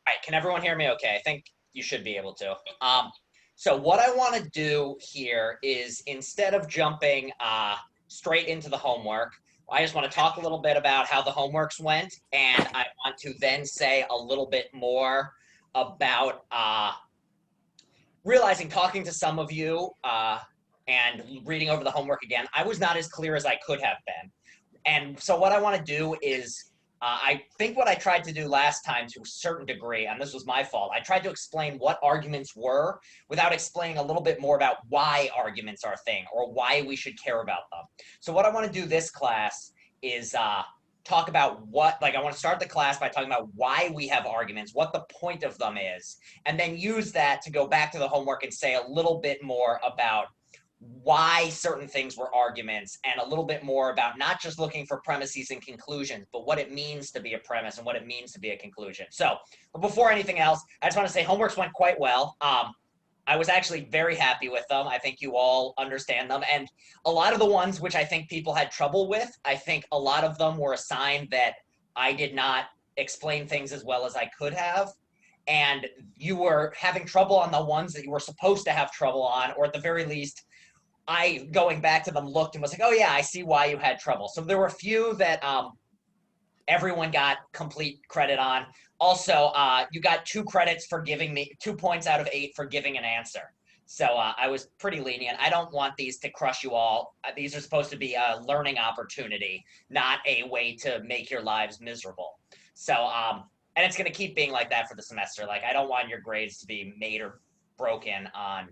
All right, can everyone hear me okay? I think you should be able to. So what I want to do here is, instead of jumping straight into the homework, I just want to talk a little bit about how the homeworks went, and I want to then say a little bit more about realizing, talking to some of you and reading over the homework again, I was not as clear as I could have been. And so what I want to do is, I think what I tried to do last time to a certain degree, and this was my fault, I tried to explain what arguments were without explaining a little bit more about why arguments are a thing or why we should care about them. So what I want to do this class is talk about I want to start the class by talking about why we have arguments, what the point of them is, and then use that to go back to the homework and say a little bit more about why certain things were arguments, and a little bit more about not just looking for premises and conclusions, but what it means to be a premise and what it means to be a conclusion. So, but before anything else, I just want to say homeworks went quite well. I was actually very happy with them. I think you all understand them. And a lot of the ones which I think people had trouble with, I think a lot of them were a sign that I did not explain things as well as I could have. And you were having trouble on the ones that you were supposed to have trouble on, or at the very least, I, going back to them, looked and was like, oh yeah, I see why you had trouble. So there were a few that everyone got complete credit on. Also, you got 2 credits for giving me 2 points out of 8 for giving an answer. So I was pretty lenient. I don't want these to crush you all. These are supposed to be a learning opportunity, not a way to make your lives miserable. So, and it's going to keep being like that for the semester. Like, I don't want your grades to be made or broken on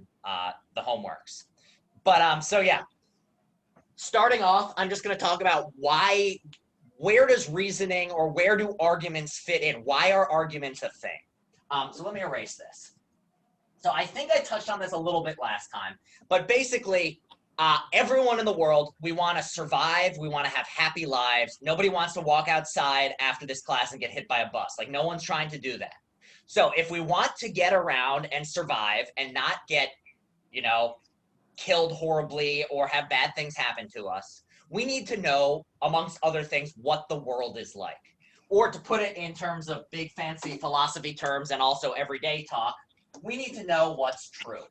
the homeworks. But so yeah, starting off, I'm just going to talk about where does reasoning, or where do arguments fit in? Why are arguments a thing? So let me erase this. So I think I touched on this a little bit last time, but basically, everyone in the world, we want to survive. We want to have happy lives. Nobody wants to walk outside after this class and get hit by a bus. Like, no one's trying to do that. So if we want to get around and survive and not get, killed horribly or have bad things happen to us, we need to know, amongst other things, what the world is like. Or to put it in terms of big fancy philosophy terms and also everyday talk, we need to know what's true.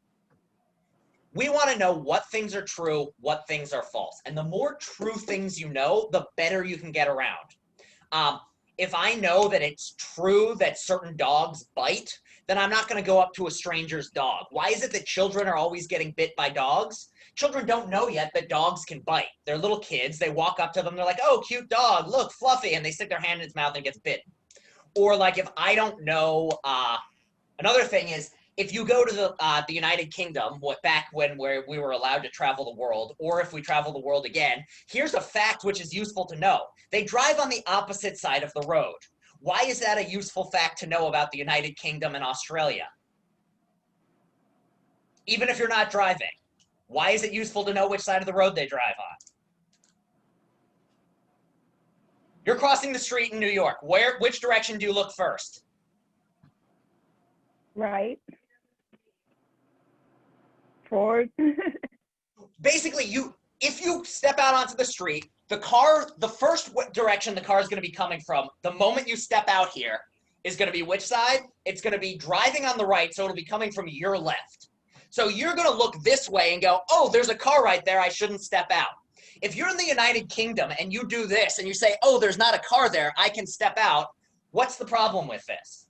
We want to know what things are true, what things are false. And the more true things you know, the better you can get around. If I know that it's true that certain dogs bite, then I'm not going to go up to a stranger's dog. Why is it that children are always getting bit by dogs? Children don't know yet that dogs can bite. They're little kids. They walk up to them. They're like, oh, cute dog. Look, fluffy. And they stick their hand in its mouth and gets bitten. Or like, if I don't know, another thing is, if you go to the United Kingdom, back when we were allowed to travel the world, or if we travel the world again, here's a fact which is useful to know. They drive on the opposite side of the road. Why is that a useful fact to know about the United Kingdom and Australia? Even if you're not driving, why is it useful to know which side of the road they drive on? You're crossing the street in New York. Which direction do you look first? Right. Forward. Basically, if you step out onto the street, the first direction the car is going to be coming from, the moment you step out here, is going to be which side? It's going to be driving on the right, so it'll be coming from your left. So you're going to look this way and go, oh, there's a car right there, I shouldn't step out. If you're in the United Kingdom and you do this and you say, oh, there's not a car there, I can step out, what's the problem with this?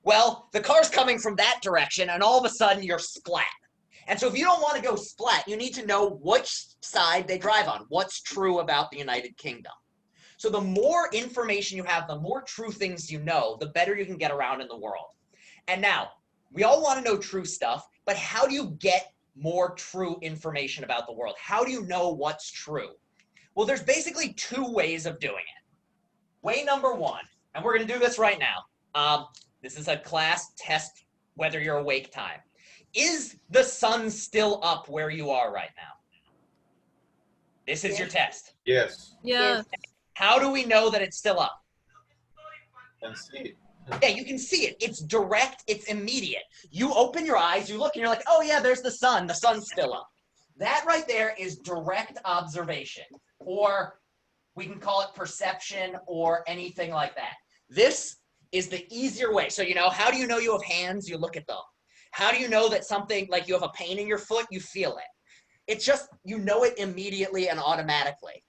Well, the car's coming from that direction, and all of a sudden you're splat. And so if you don't want to go splat, you need to know which side they drive on, what's true about the United Kingdom. So the more information you have, the more true things you know, the better you can get around in the world. And now, we all want to know true stuff, but how do you get more true information about the world? How do you know what's true? Well, there's basically 2 ways of doing it. Way number 1, and we're going to do this right now. This is a class test, whether you're awake time. Is the sun still up where you are right now? This is your test. Yes. Yeah. How do we know that it's still up? Can see it. Yeah, you can see it. It's direct. It's immediate. You open your eyes, you look, and you're like, oh, yeah, there's the sun. The sun's still up. That right there is direct observation, or we can call it perception or anything like that. This is the easier way. So, how do you know you have hands? You look at them. How do you know that something, like you have a pain in your foot? You feel it. It's just, you know it immediately and automatically.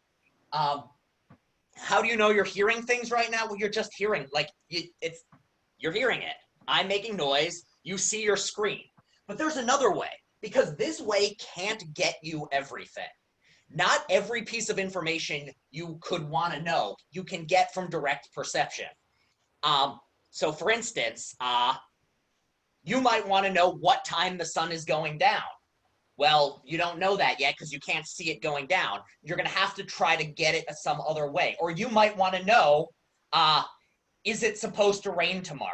How do you know you're hearing things right now? Well, you're just hearing, you're hearing it. I'm making noise. You see your screen. But there's another way, because this way can't get you everything. Not every piece of information you could want to know you can get from direct perception. So for instance, you might want to know what time the sun is going down. Well, you don't know that yet because you can't see it going down. You're going to have to try to get it some other way. Or you might want to know, is it supposed to rain tomorrow?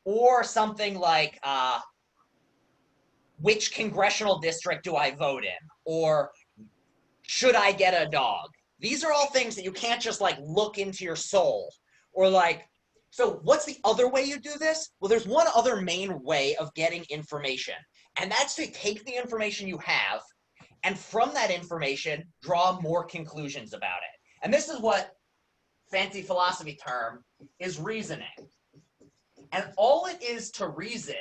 Or something like, which congressional district do I vote in? Or should I get a dog? These are all things that you can't just look into your soul or so what's the other way you do this? Well, there's one other main way of getting information, and that's to take the information you have and from that information, draw more conclusions about it. And this is what fancy philosophy term is reasoning. And all it is to reason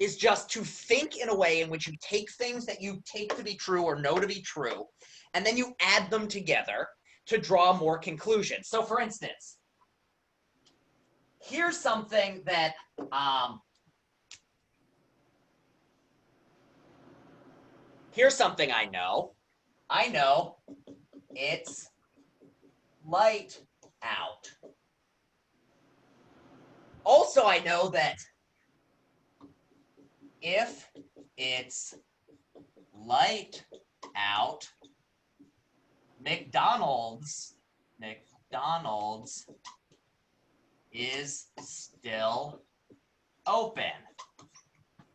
is just to think in a way in which you take things that you take to be true or know to be true, and then you add them together to draw more conclusions. So for instance, here's something that here's something I know. I know it's light out. Also, I know that if it's light out, McDonald's is still open.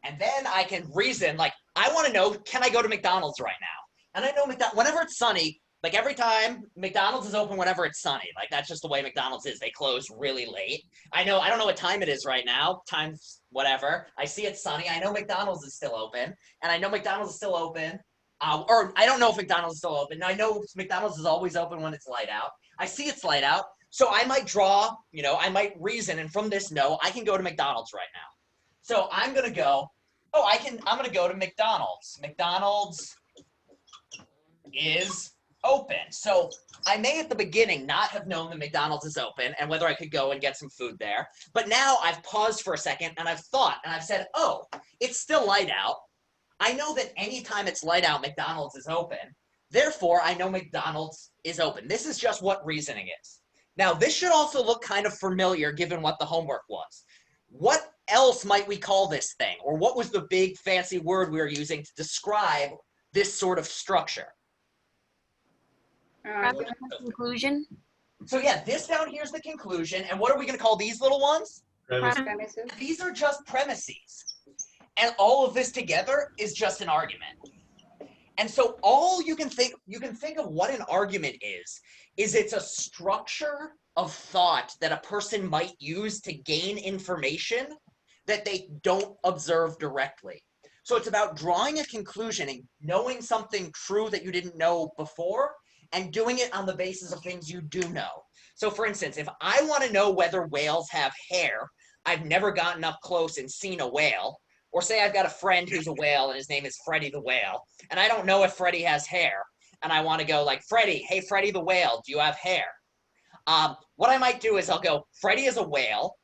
And then I can reason, I want to know, can I go to McDonald's right now? And I know whenever it's sunny, every time, McDonald's is open whenever it's sunny. That's just the way McDonald's is. They close really late. I don't know what time it is right now. Time's whatever. I see it's sunny. I know McDonald's is still open. And I know McDonald's is still open. Or I don't know if McDonald's is still open. I know McDonald's is always open when it's light out. I see it's light out. So I might draw, I might reason. And from this, I can go to McDonald's right now. So I'm going to go, I'm going to go to McDonald's. McDonald's is open. So I may at the beginning not have known that McDonald's is open and whether I could go and get some food there. But now I've paused for a second and I've thought and I've said, it's still light out. I know that anytime it's light out, McDonald's is open. Therefore, I know McDonald's is open. This is just what reasoning is. Now, this should also look kind of familiar given what the homework was. What else might we call this thing? Or what was the big fancy word we were using to describe this sort of structure? Conclusion. So yeah, this down here is the conclusion. And what are we going to call these little ones? Premises. These are just premises. And all of this together is just an argument. And so all you can think of what an argument is it's a structure of thought that a person might use to gain information that they don't observe directly. So it's about drawing a conclusion and knowing something true that you didn't know before and doing it on the basis of things you do know. So for instance, if I want to know whether whales have hair, I've never gotten up close and seen a whale, or say I've got a friend who's a whale and his name is Freddie the whale, and I don't know if Freddie has hair, and I want to go Freddie, hey Freddie the whale, do you have hair? What I might do is I'll go, Freddie is a whale,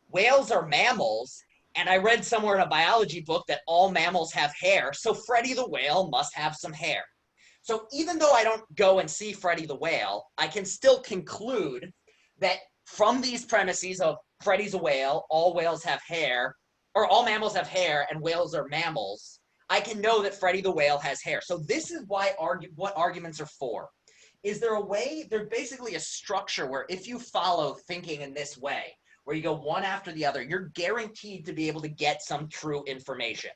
whales are mammals, and I read somewhere in a biology book that all mammals have hair, so Freddie the whale must have some hair. So even though I don't go and see Freddie the whale, I can still conclude that from these premises of Freddie's a whale, all whales have hair, or all mammals have hair and whales are mammals, I can know that Freddie the whale has hair. So this is why what arguments are for. Is there a way, there's basically a structure where if you follow thinking in this way, where you go one after the other, you're guaranteed to be able to get some true information.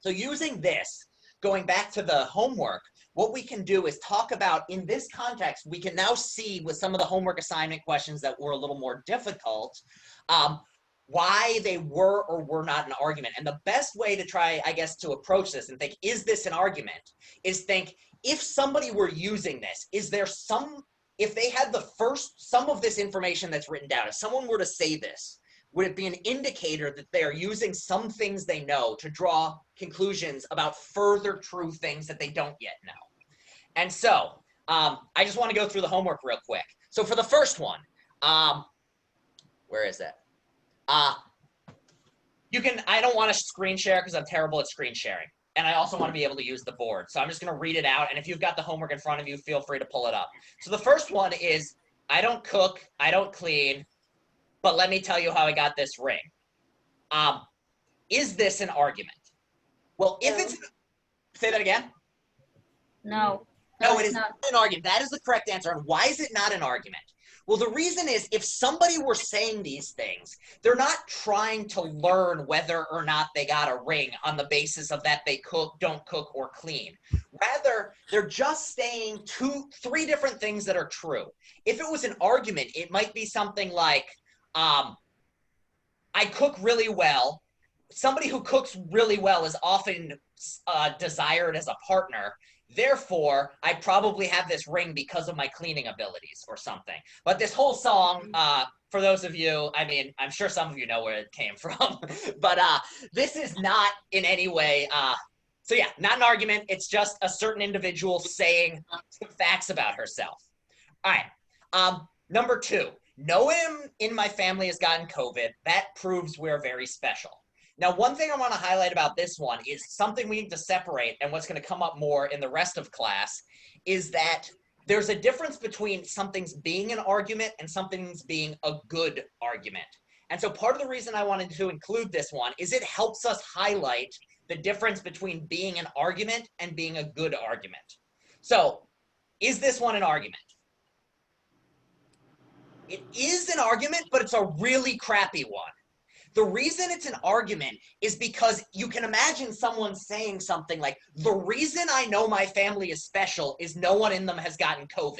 So using this, going back to the homework, what we can do is talk about, in this context, we can now see with some of the homework assignment questions that were a little more difficult, why they were or were not an argument. And the best way to try, I guess, to approach this and think, is this an argument, is think, if somebody were using this, is there some, if they had some of this information that's written down, if someone were to say this, would it be an indicator that they are using some things they know to draw conclusions about further true things that they don't yet know? And so I just want to go through the homework real quick. So for the first one, where is it? I don't want to screen share because I'm terrible at screen sharing. And I also want to be able to use the board. So I'm just going to read it out. And if you've got the homework in front of you, feel free to pull it up. So the first one is, I don't cook, I don't clean, but let me tell you how I got this ring. Is this an argument? Well, if it's, say that again. No. No, it is not an argument. That is the correct answer. And why is it not an argument? Well, the reason is if somebody were saying these things, they're not trying to learn whether or not they got a ring on the basis of that they cook, don't cook, or clean. Rather, they're just saying three different things that are true. If it was an argument, it might be something like, I cook really well. Somebody who cooks really well is often desired as a partner. Therefore, I probably have this ring because of my cleaning abilities or something. But this whole song, for those of you, I mean, I'm sure some of you know where it came from, but this is not in any way, so yeah, not an argument. It's just a certain individual saying some facts about herself. All right, number 2, no one in my family has gotten COVID. That proves we're very special. Now, one thing I want to highlight about this one is something we need to separate, and what's going to come up more in the rest of class is that there's a difference between something's being an argument and something's being a good argument. And so part of the reason I wanted to include this one is it helps us highlight the difference between being an argument and being a good argument. So, is this one an argument? It is an argument, but it's a really crappy one. The reason it's an argument is because you can imagine someone saying something like, the reason I know my family is special is no one in them has gotten COVID.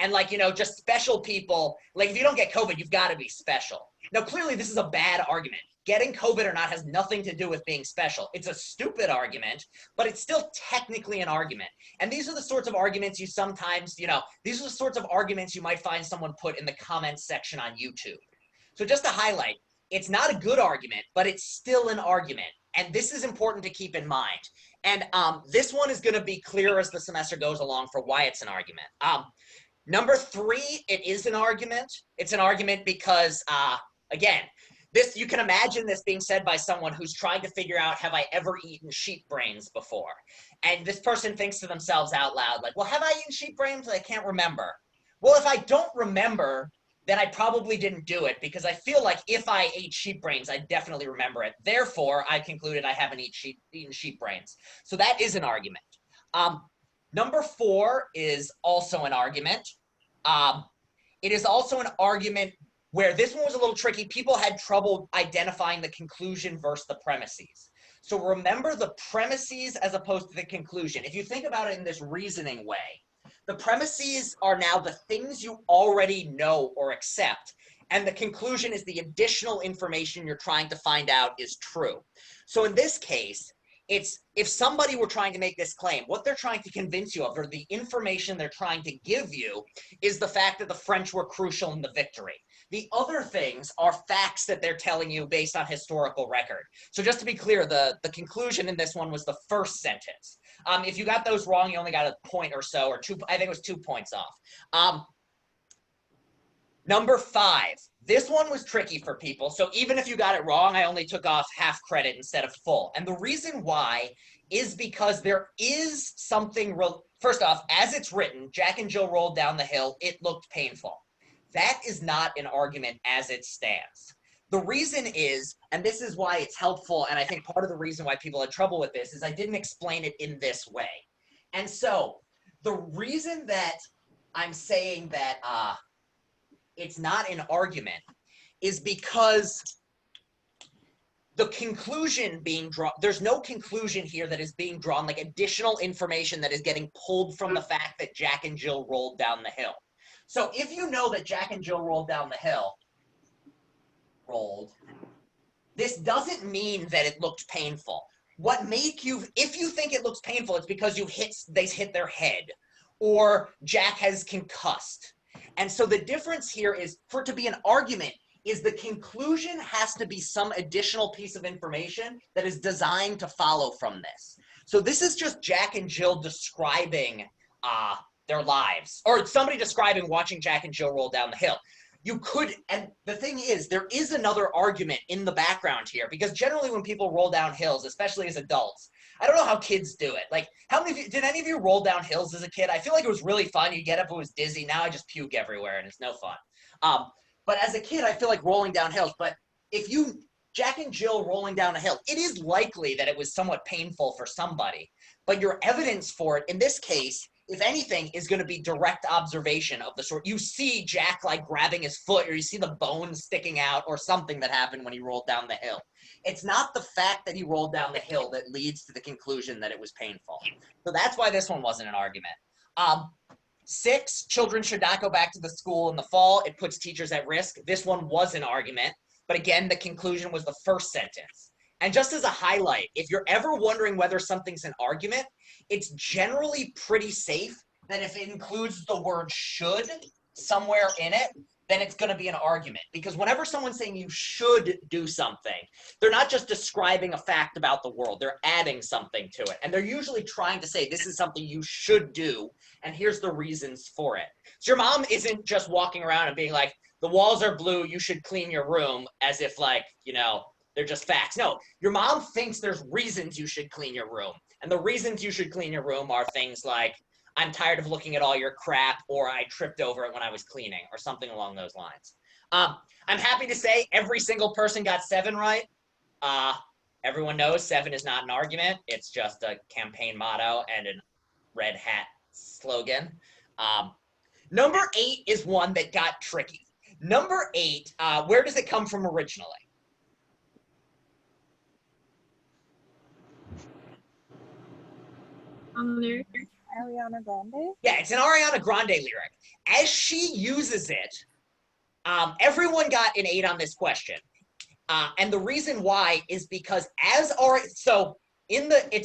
And like, you know, just special people, like if you don't get COVID, you've got to be special. Now, clearly this is a bad argument. Getting COVID or not has nothing to do with being special. It's a stupid argument, but it's still technically an argument. And these are the sorts of arguments you sometimes, you know, these are the sorts of arguments you might find someone put in the comments section on YouTube. So just to highlight, it's not a good argument, but it's still an argument. And this is important to keep in mind. And this one is going to be clear as the semester goes along for why it's an argument. Number 3, it is an argument. It's an argument because, again, you can imagine this being said by someone who's trying to figure out, have I ever eaten sheep brains before? And this person thinks to themselves out loud, like, well, have I eaten sheep brains? I can't remember. Well, if I don't remember, then I probably didn't do it because I feel like if I ate sheep brains, I definitely remember it. Therefore, I concluded I haven't eaten sheep brains. So that is an argument. Number 4 is also an argument. It is also an argument where this one was a little tricky. People had trouble identifying the conclusion versus the premises. So remember the premises as opposed to the conclusion. If you think about it in this reasoning way, the premises are now the things you already know or accept, and the conclusion is the additional information you're trying to find out is true. So in this case, it's if somebody were trying to make this claim, what they're trying to convince you of, or the information they're trying to give you, is the fact that the French were crucial in the victory. The other things are facts that they're telling you based on historical record. So just to be clear, the conclusion in this one was the first sentence. If you got those wrong, you only got a point or so, or 2, I think it was 2 points off. Number 5, this one was tricky for people. So even if you got it wrong, I only took off half credit instead of full. And the reason why is because there is something, first off, as it's written, Jack and Jill rolled down the hill, it looked painful. That is not an argument as it stands. The reason is, and this is why it's helpful, and I think part of the reason why people had trouble with this is I didn't explain it in this way. And so the reason that I'm saying that it's not an argument is because the conclusion being drawn, there's no conclusion here that is being drawn, like additional information that is getting pulled from the fact that Jack and Jill rolled down the hill. So if you know that Jack and Jill rolled down the hill, this doesn't mean that it looked painful. If you think it looks painful, it's because they hit their head, or Jack has concussed. And so the difference here is, for it to be an argument, is the conclusion has to be some additional piece of information that is designed to follow from this. So this is just Jack and Jill describing their lives, or somebody describing watching Jack and Jill roll down the hill. You could, and the thing is, there is another argument in the background here, because generally when people roll down hills, especially as adults, I don't know how kids do it. Like, how many of you, did any of you roll down hills as a kid? I feel like it was really fun. You get up, it was dizzy. Now I just puke everywhere and it's no fun. But as a kid, I feel like rolling down hills. But if you, Jack and Jill rolling down a hill, it is likely that it was somewhat painful for somebody. But your evidence for it, in this case, if anything, is going to be direct observation of the sort. You see Jack like grabbing his foot, or you see the bones sticking out, or something that happened when he rolled down the hill. It's not the fact that he rolled down the hill that leads to the conclusion that it was painful. So that's why this one wasn't an argument. 6, children should not go back to the school in the fall. It puts teachers at risk. This one was an argument. But again, the conclusion was the first sentence. And just as a highlight, if you're ever wondering whether something's an argument, it's generally pretty safe that if it includes the word should somewhere in it, then it's going to be an argument. Because whenever someone's saying you should do something, they're not just describing a fact about the world, they're adding something to it. And they're usually trying to say, this is something you should do, and here's the reasons for it. So your mom isn't just walking around and being like, the walls are blue, you should clean your room, as if like, you know, they're just facts. No, your mom thinks there's reasons you should clean your room. And the reasons you should clean your room are things like, I'm tired of looking at all your crap, or I tripped over it when I was cleaning, or something along those lines. I'm happy to say every single person got 7 right. Everyone knows 7 is not an argument. It's just a campaign motto and a red hat slogan. Number 8 is one that got tricky. Number 8, where does it come from originally? Ariana Grande? Yeah, it's an Ariana Grande lyric. As she uses it, everyone got an 8 on this question. And the reason why is because it's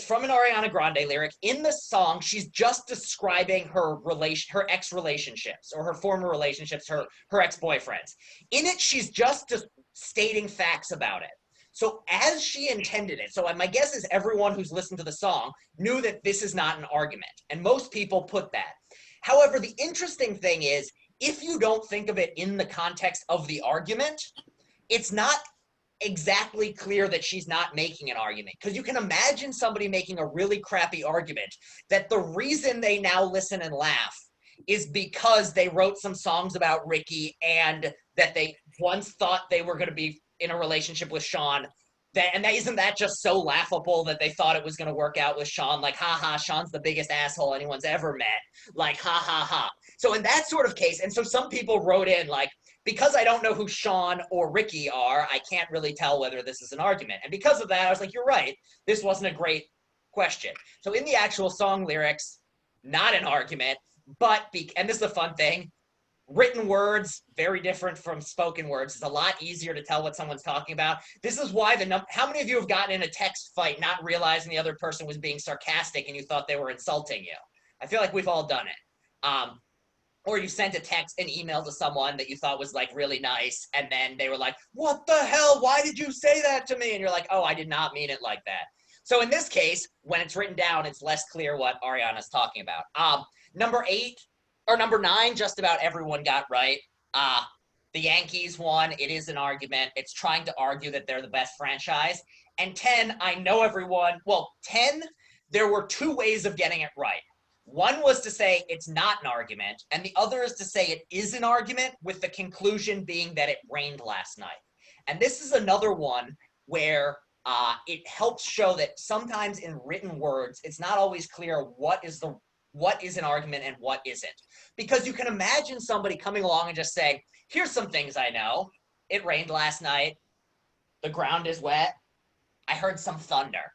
from an Ariana Grande lyric. In the song, she's just describing her ex-relationships, or her former relationships, her ex-boyfriends. In it, she's just stating facts about it. So as she intended it, so my guess is everyone who's listened to the song knew that this is not an argument, and most people put that. However, the interesting thing is, if you don't think of it in the context of the argument, it's not exactly clear that she's not making an argument. Because you can imagine somebody making a really crappy argument that the reason they now listen and laugh is because they wrote some songs about Ricky, and that they once thought they were going to be in a relationship with Sean, isn't that just so laughable that they thought it was going to work out with Sean? Like, haha, Sean's the biggest asshole anyone's ever met. Like, ha ha ha. So in that sort of case, and so some people wrote in like, because I don't know who Sean or Ricky are, I can't really tell whether this is an argument. And because of that, I was like, you're right, this wasn't a great question. So in the actual song lyrics, not an argument, but, and this is a fun thing, written words, very different from spoken words. It's a lot easier to tell what someone's talking about. This is why how many of you have gotten in a text fight not realizing the other person was being sarcastic and you thought they were insulting you? I feel like we've all done it. Or you sent an email to someone that you thought was like really nice, and then they were like, what the hell? Why did you say that to me? And you're like, oh, I did not mean it like that. So in this case, when it's written down, it's less clear what Ariana's talking about. Number 9, just about everyone got right. The Yankees won. It is an argument. It's trying to argue that they're the best franchise. And 10, I know everyone. Well, 10, there were 2 ways of getting it right. One was to say it's not an argument, and the other is to say it is an argument, with the conclusion being that it rained last night. And this is another one where it helps show that sometimes in written words, it's not always clear what is an argument and what isn't. Because you can imagine somebody coming along and just saying, here's some things I know. It rained last night. The ground is wet. I heard some thunder.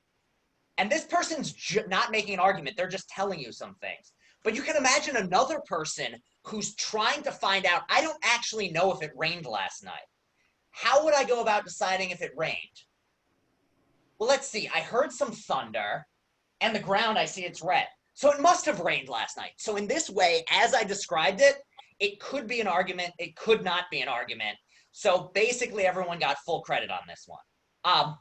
And this person's not making an argument. They're just telling you some things. But you can imagine another person who's trying to find out, I don't actually know if it rained last night. How would I go about deciding if it rained? Well, let's see. I heard some thunder, and the ground, I see it's red. So it must have rained last night. So in this way, as I described it, it could be an argument. It could not be an argument. So basically everyone got full credit on this one. All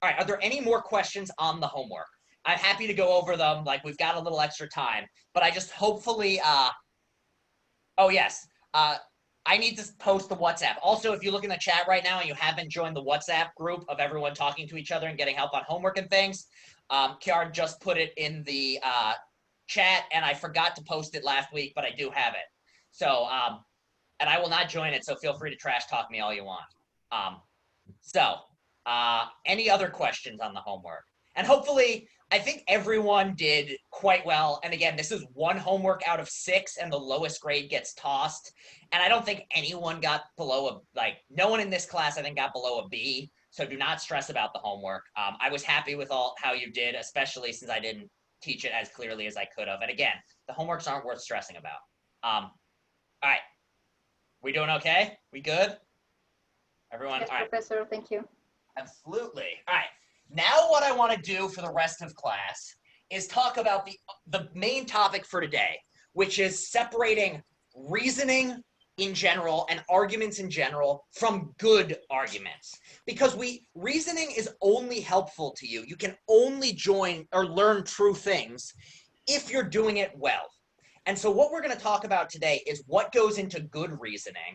right, are there any more questions on the homework? I'm happy to go over them, like we've got a little extra time, but I just hopefully, oh yes, I need to post the WhatsApp. Also, if you look in the chat right now and you haven't joined the WhatsApp group of everyone talking to each other and getting help on homework and things, Kiara just put it in the chat, and I forgot to post it last week, but I do have it. So, and I will not join it, so feel free to trash talk me all you want. Any other questions on the homework? And hopefully, I think everyone did quite well. And again, this is one homework out of 6, and the lowest grade gets tossed. And I don't think anyone got below no one in this class, I think, got below a B. So do not stress about the homework. I was happy with how you did, especially since I didn't teach it as clearly as I could have. And again, the homeworks aren't worth stressing about. All right. We doing okay? We good? Everyone? Yes, all right. Professor, thank you. Absolutely. All right. Now what I want to do for the rest of class is talk about the main topic for today, which is separating reasoning in general and arguments in general from good arguments. Because reasoning is only helpful to you. You can only join or learn true things if you're doing it well. And so what we're going to talk about today is what goes into good reasoning.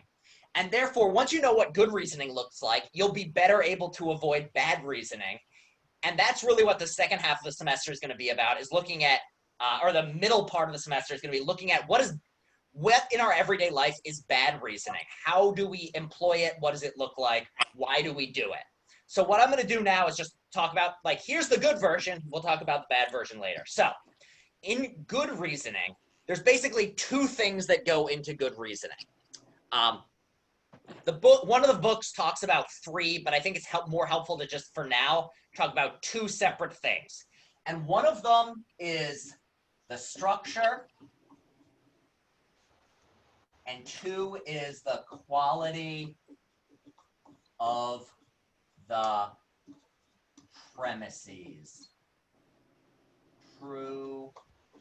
And therefore, once you know what good reasoning looks like, you'll be better able to avoid bad reasoning. And that's really what the second half of the semester is going to be about, is looking at, or the middle part of the semester is going to be looking at what in our everyday life is bad reasoning. How do we employ it? What does it look like? Why do we do it? So what I'm going to do now is just talk about, here's the good version. We'll talk about the bad version later. So in good reasoning, there's basically 2 things that go into good reasoning. One of the books talks about 3, but I think it's more helpful to just, for now, talk about 2 separate things. And one of them is the structure, and 2 is the quality of the premises. True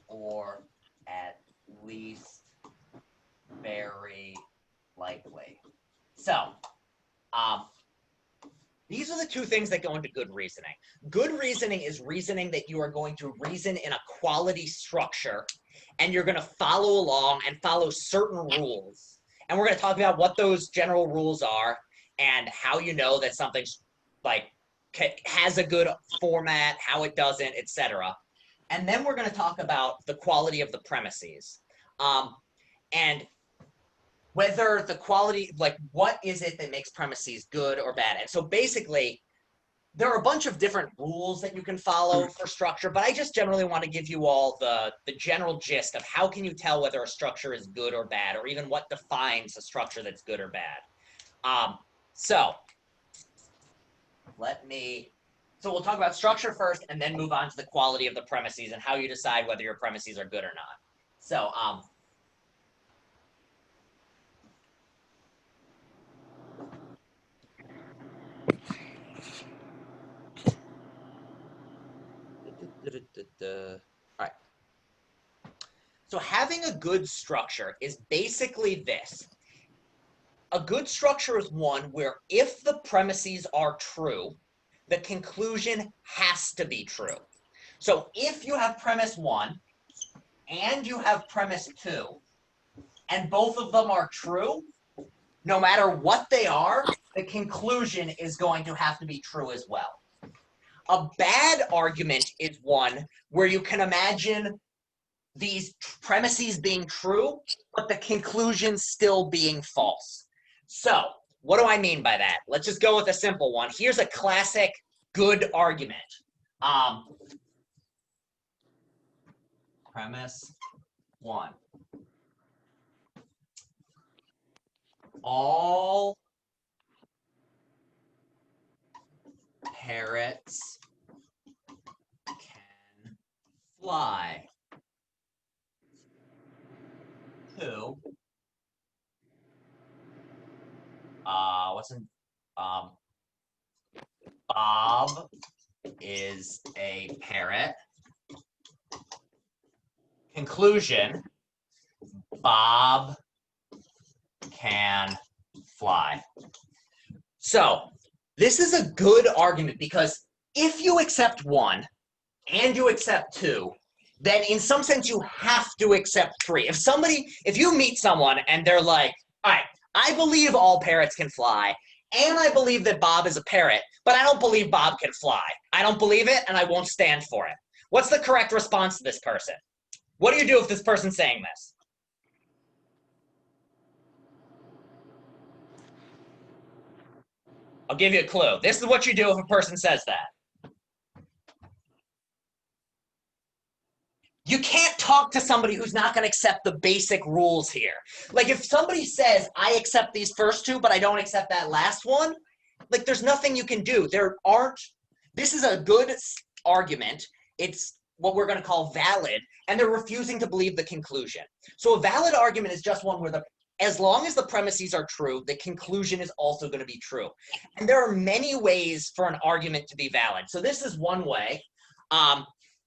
or at least very likely. So, these are the 2 things that go into good reasoning. Good reasoning is reasoning that you are going to reason in a quality structure, and you're going to follow along and follow certain rules. And we're going to talk about what those general rules are and how you know that something's has a good format, how it doesn't, etc. And then we're going to talk about the quality of the premises. And whether the quality, what is it that makes premises good or bad? And so basically, there are a bunch of different rules that you can follow for structure, but I just generally want to give you all the general gist of how can you tell whether a structure is good or bad, or even what defines a structure that's good or bad. So we'll talk about structure first and then move on to the quality of the premises and how you decide whether your premises are good or not. So, all right. So having a good structure is basically this. A good structure is one where if the premises are true, the conclusion has to be true. So if you have premise 1 and you have premise 2, and both of them are true, no matter what they are, the conclusion is going to have to be true as well. A bad argument is one where you can imagine these premises being true, but the conclusion still being false. So what do I mean by that? Let's just go with a simple one. Here's a classic good argument. Premise 1. All parrots can fly. 2. Bob is a parrot. Conclusion, Bob can fly. So this is a good argument because if you accept 1 and you accept 2, then in some sense you have to accept 3. If you meet someone and they're like, all right, I believe all parrots can fly, and I believe that Bob is a parrot, but I don't believe Bob can fly. I don't believe it, and I won't stand for it. What's the correct response to this person? What do you do if this person's saying this? I'll give you a clue. This is what you do if a person says that. You can't talk to somebody who's not going to accept the basic rules here. Like if somebody says, I accept these first 2, but I don't accept that last one, like there's nothing you can do. This is a good argument. It's what we're going to call valid, and they're refusing to believe the conclusion. So a valid argument is just one where as long as the premises are true, the conclusion is also going to be true. And there are many ways for an argument to be valid. So this is one way.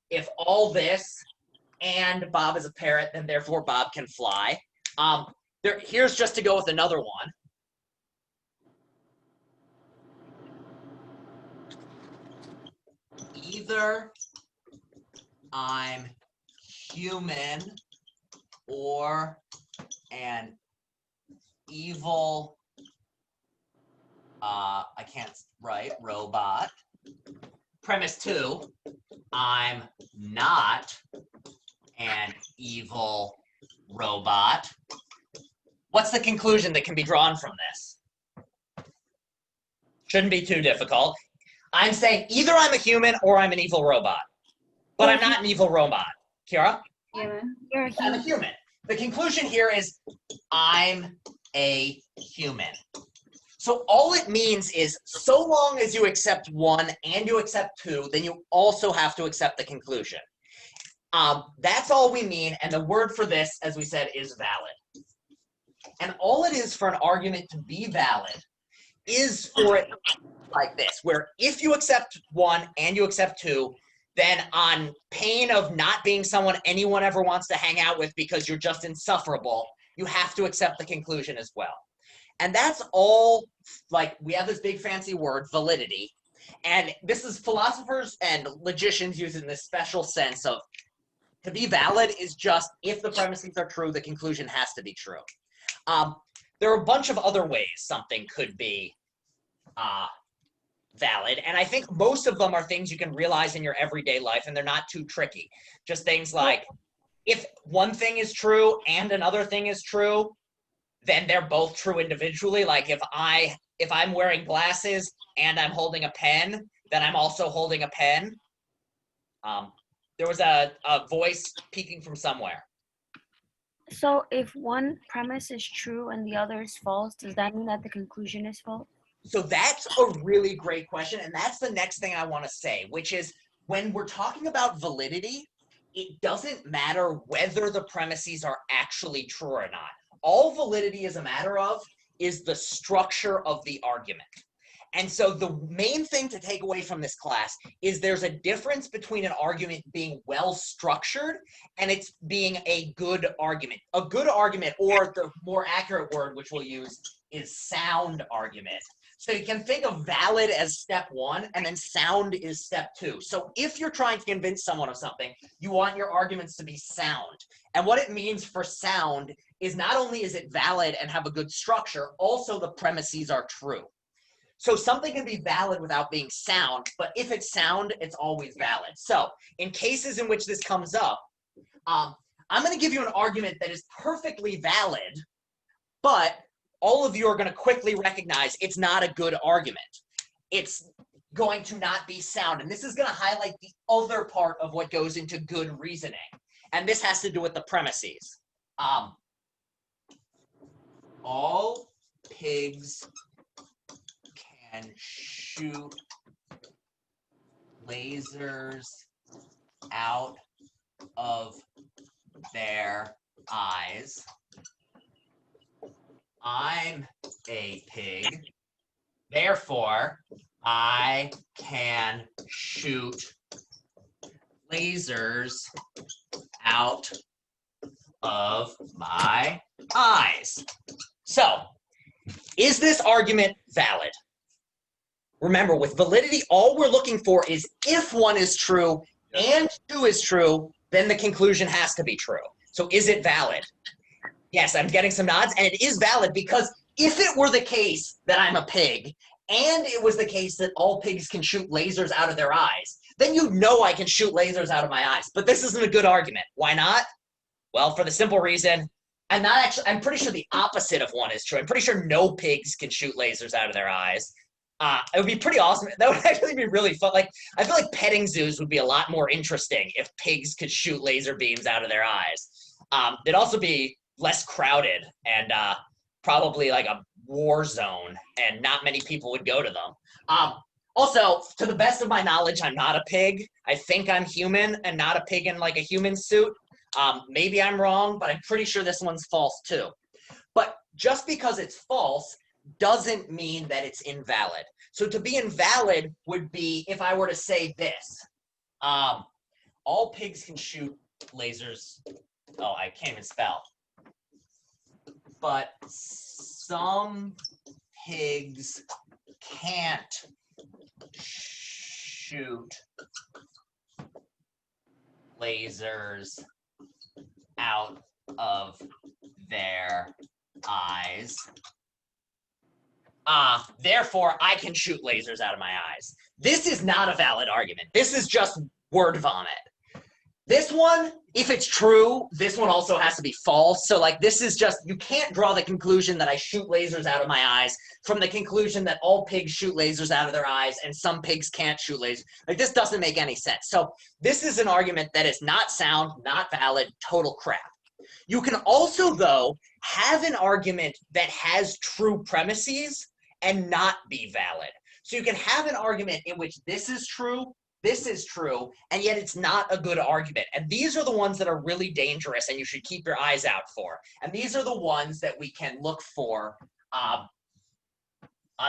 If all this and Bob is a parrot, then therefore Bob can fly. Here's just to go with another one. Either I'm human or an evil, I can't write, robot. Premise 2, I'm not an evil robot. What's the conclusion that can be drawn from this? Shouldn't be too difficult. I'm saying either I'm a human or I'm an evil robot. But I'm not an evil robot. Kiara? Human. You're a I'm a human. human. The conclusion here is I'm a human. So all it means is so long as you accept 1 and you accept 2, then you also have to accept the conclusion. That's all we mean, and the word for this, as we said, is valid. And all it is for an argument to be valid is for it like this, where if you accept 1 and you accept 2, then on pain of not being someone anyone ever wants to hang out with because you're just insufferable, you have to accept the conclusion as well. And that's all, like, we have this big fancy word, validity. And this is philosophers and logicians use it in this special sense of to be valid is just if the premises are true, the conclusion has to be true. There are a bunch of other ways something could be valid, and I think most of them are things you can realize in your everyday life, and they're not too tricky. Just things like if one thing is true and another thing is true, then they're both true individually. Like if I'm wearing glasses and I'm holding a pen, then I'm also holding a pen. There was a voice peeking from somewhere. So if one premise is true and the other is false, does that mean that the conclusion is false? So that's a really great question, and that's the next thing I want to say, which is when we're talking about validity, it doesn't matter whether the premises are actually true or not. All validity is a matter of is the structure of the argument. And so the main thing to take away from this class is there's a difference between an argument being well structured and it's being a good argument. A good argument, or the more accurate word which we'll use, is sound argument. So you can think of valid as step 1, and then sound is step 2. So if you're trying to convince someone of something, you want your arguments to be sound. And what it means for sound is not only is it valid and have a good structure, also the premises are true. So something can be valid without being sound, but if it's sound, it's always valid. So in cases in which this comes up, I'm going to give you an argument that is perfectly valid, but all of you are going to quickly recognize it's not a good argument. It's going to not be sound. And this is going to highlight the other part of what goes into good reasoning. And this has to do with the premises. All pigs can shoot lasers out of their eyes. I'm a pig, therefore I can shoot lasers out of my eyes. So, is this argument valid? Remember, with validity, all we're looking for is if 1 is true and 2 is true, then the conclusion has to be true. So is it valid? Yes, I'm getting some nods, and it is valid because if it were the case that I'm a pig, and it was the case that all pigs can shoot lasers out of their eyes, then you know I can shoot lasers out of my eyes. But this isn't a good argument. Why not? Well, for the simple reason, I'm pretty sure the opposite of 1 is true. I'm pretty sure no pigs can shoot lasers out of their eyes. It would be pretty awesome. That would actually be really fun. Like, I feel like petting zoos would be a lot more interesting if pigs could shoot laser beams out of their eyes. It'd also be less crowded and probably like a war zone, and not many people would go to them. Also, to the best of my knowledge, I'm not a pig. I think I'm human and not a pig in like a human suit. Maybe I'm wrong, but I'm pretty sure this one's false too. But just because it's false doesn't mean that it's invalid. So to be invalid would be if I were to say this. All pigs can shoot lasers. Oh, I can't even spell. But some pigs can't shoot lasers out of their eyes. Therefore, I can shoot lasers out of my eyes. This is not a valid argument. This is just word vomit. This one, if it's true, this one also has to be false. So like this is just, you can't draw the conclusion that I shoot lasers out of my eyes from the conclusion that all pigs shoot lasers out of their eyes and some pigs can't shoot lasers. Like this doesn't make any sense. So this is an argument that is not sound, not valid, total crap. You can also, though, have an argument that has true premises and not be valid. So you can have an argument in which this is true, and yet it's not a good argument. And these are the ones that are really dangerous and you should keep your eyes out for. And these are the ones that we can look for on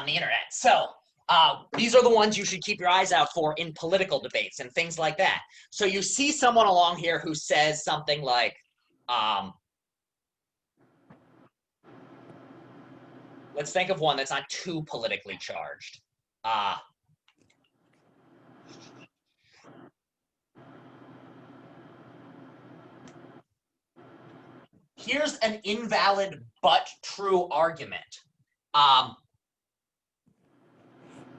the internet. So these are the ones you should keep your eyes out for in political debates and things like that. So you see someone along here who says something like, let's think of one that's not too politically charged. Here's an invalid but true argument.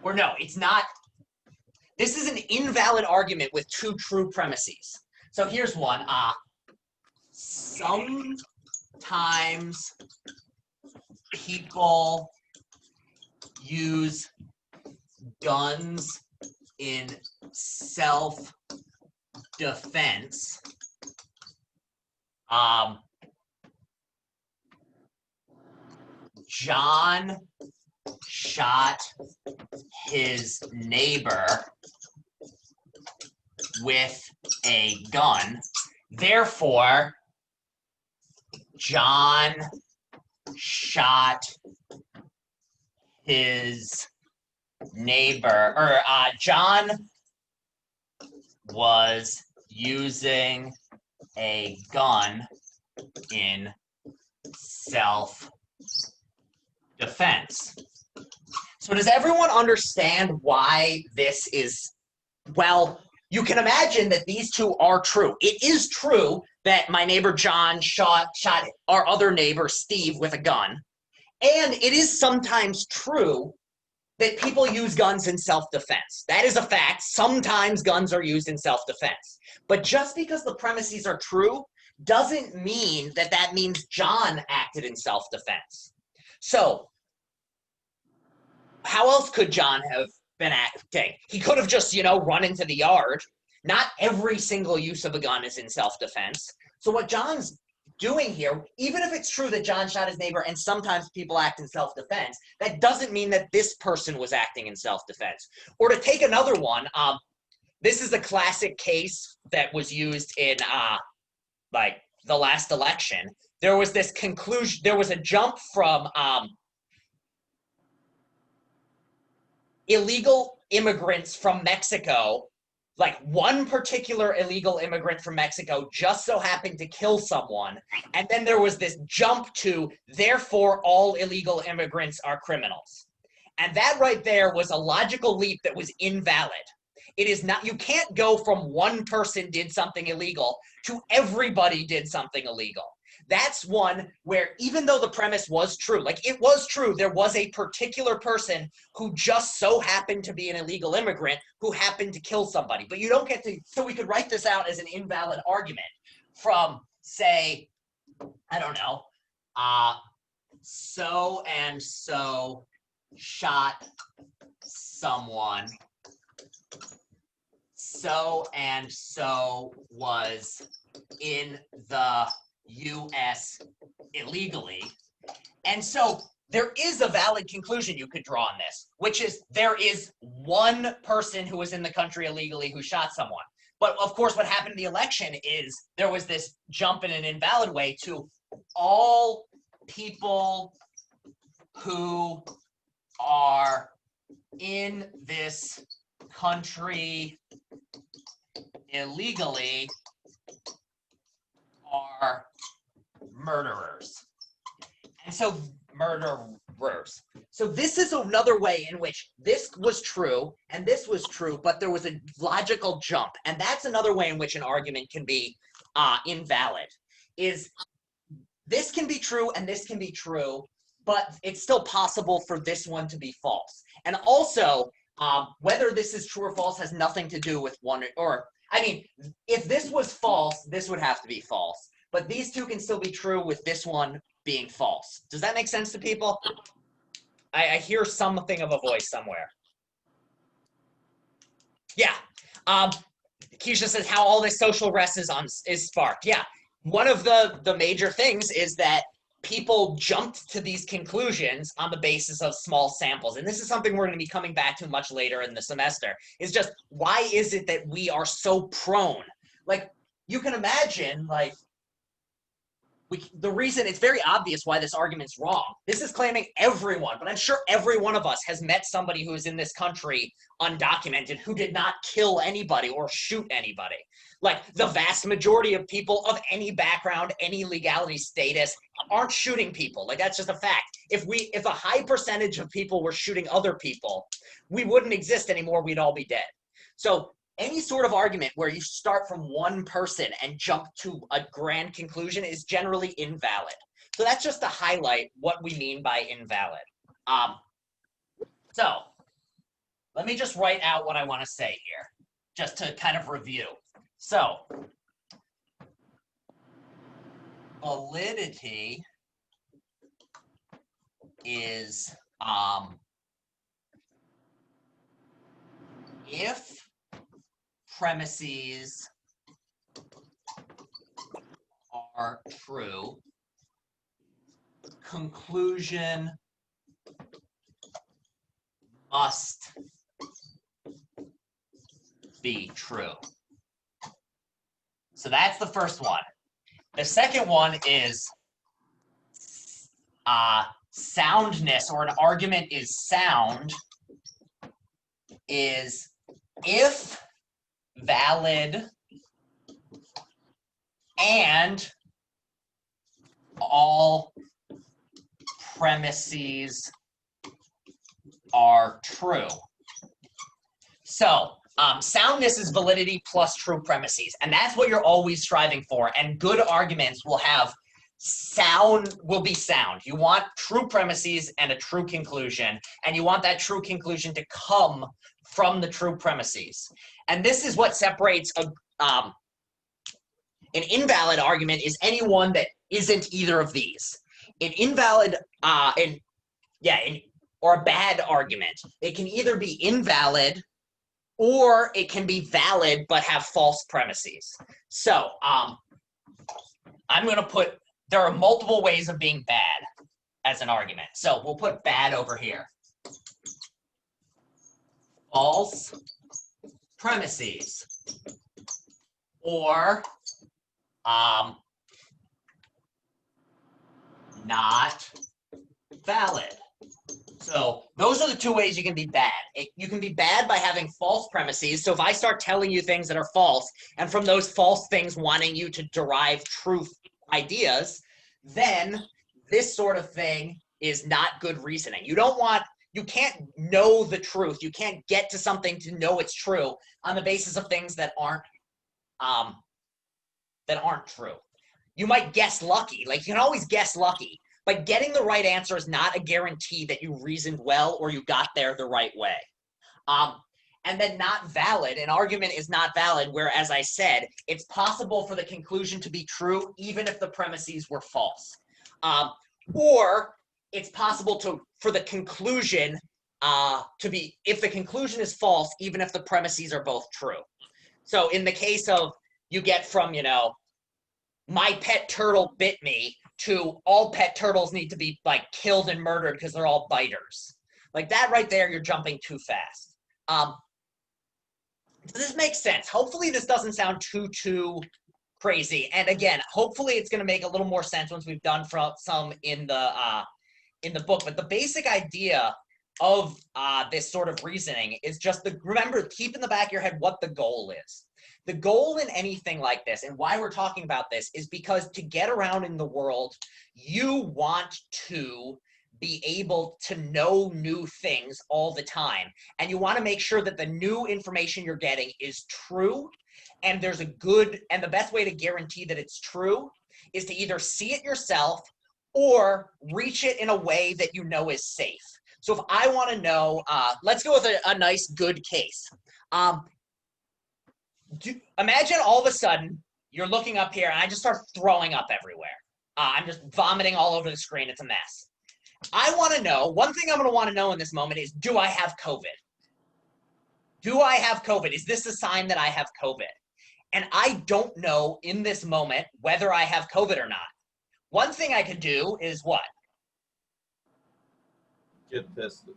Or no, it's not. This is an invalid argument with two true premises. So here's one. Sometimes people use guns in self-defense. John shot his neighbor with a gun. Therefore, John shot his neighbor, or John was using a gun in self-defense. So does everyone understand why this is, well, you can imagine that these two are true. It is true that my neighbor John shot our other neighbor Steve with a gun. And it is sometimes true that people use guns in self-defense. That is a fact. Sometimes guns are used in self-defense. But just because the premises are true doesn't mean that that means John acted in self-defense. So how else could John have been acting? He could have just, run into the yard. Not every single use of a gun is in self-defense. So what John's doing here, even if it's true that John shot his neighbor and sometimes people act in self-defense, that doesn't mean that this person was acting in self-defense. Or to take another one, this is a classic case that was used in the last election. There was this conclusion, there was a jump from illegal immigrants from Mexico, like one particular illegal immigrant from Mexico just so happened to kill someone. And then there was this jump to, therefore, all illegal immigrants are criminals. And that right there was a logical leap that was invalid. It is not, you can't go from one person did something illegal to everybody did something illegal. That's one where even though the premise was true, like it was true, there was a particular person who just so happened to be an illegal immigrant who happened to kill somebody. But you don't get to, so we could write this out as an invalid argument from, say, I don't know, so and so shot someone, so and so was in the US illegally. And so there is a valid conclusion you could draw on this, which is there is one person who was in the country illegally who shot someone. But of course, what happened in the election is there was this jump in an invalid way to all people who are in this country illegally are murderers. And so murderers. So this is another way in which this was true and this was true, but there was a logical jump. And that's another way in which an argument can be invalid, is this can be true and this can be true, but it's still possible for this one to be false. And also, whether this is true or false has nothing to do with one, or, I mean, if this was false, this would have to be false. But these two can still be true with this one being false. Does that make sense to people? I hear something of a voice somewhere. Yeah. Keisha says how all this social rest is sparked. Yeah. One of the major things is that people jumped to these conclusions on the basis of small samples. And this is something we're going to be coming back to much later in the semester, is just why is it that we are so prone? Like, you can imagine, like, the reason it's very obvious why this argument's wrong. This is claiming everyone, but I'm sure every one of us has met somebody who is in this country undocumented who did not kill anybody or shoot anybody. Like, the vast majority of people of any background, any legality status aren't shooting people. Like, that's just a fact. If a high percentage of people were shooting other people, we wouldn't exist anymore. We'd all be dead. So any sort of argument where you start from one person and jump to a grand conclusion is generally invalid. So that's just to highlight what we mean by invalid. So let me just write out what I want to say here, just to kind of review. So validity is if premises are true, conclusion must be true. So that's the first one. The second one is soundness, or an argument is sound, is if valid and all premises are true. So soundness is validity plus true premises, and that's what you're always striving for. And good arguments will have will be sound. You want true premises and a true conclusion, and you want that true conclusion to come from the true premises. And this is what separates an invalid argument is anyone that isn't either of these. An invalid or a bad argument, it can either be invalid or it can be valid but have false premises. So I'm going to put, there are multiple ways of being bad as an argument. So we'll put bad over here. False premises, or not valid. So those are the two ways you can be bad. You can be bad by having false premises. So if I start telling you things that are false, and from those false things wanting you to derive truth ideas, then this sort of thing is not good reasoning. You don't want you can't know the truth. You can't get to something to know it's true on the basis of things that aren't true. You might guess lucky. Like, you can always guess lucky, but getting the right answer is not a guarantee that you reasoned well or you got there the right way. And then not valid. An argument is not valid where, as I said, it's possible for the conclusion to be true even if the premises were false. Or it's possible for the conclusion to be, if the conclusion is false, even if the premises are both true. So in the case of, you get from, my pet turtle bit me to all pet turtles need to be like killed and murdered because they're all biters. Like that right there, you're jumping too fast. Does this make sense? Hopefully this doesn't sound too crazy. And again, hopefully it's going to make a little more sense once we've done some in the book. But the basic idea of this sort of reasoning is just remember, keep in the back of your head what the goal is. The goal in anything like this, and why we're talking about this, is because to get around in the world, you want to be able to know new things all the time. And you want to make sure that the new information you're getting is true. And there's and the best way to guarantee that it's true is to either see it yourself or reach it in a way that you know is safe. So if I want to know, let's go with a nice good case. Imagine all of a sudden you're looking up here and I just start throwing up everywhere. I'm just vomiting all over the screen. It's a mess. I want to know, one thing I'm going to want to know in this moment is, do I have COVID? Do I have COVID? Is this a sign that I have COVID? And I don't know in this moment whether I have COVID or not. One thing I could do is what? Get tested.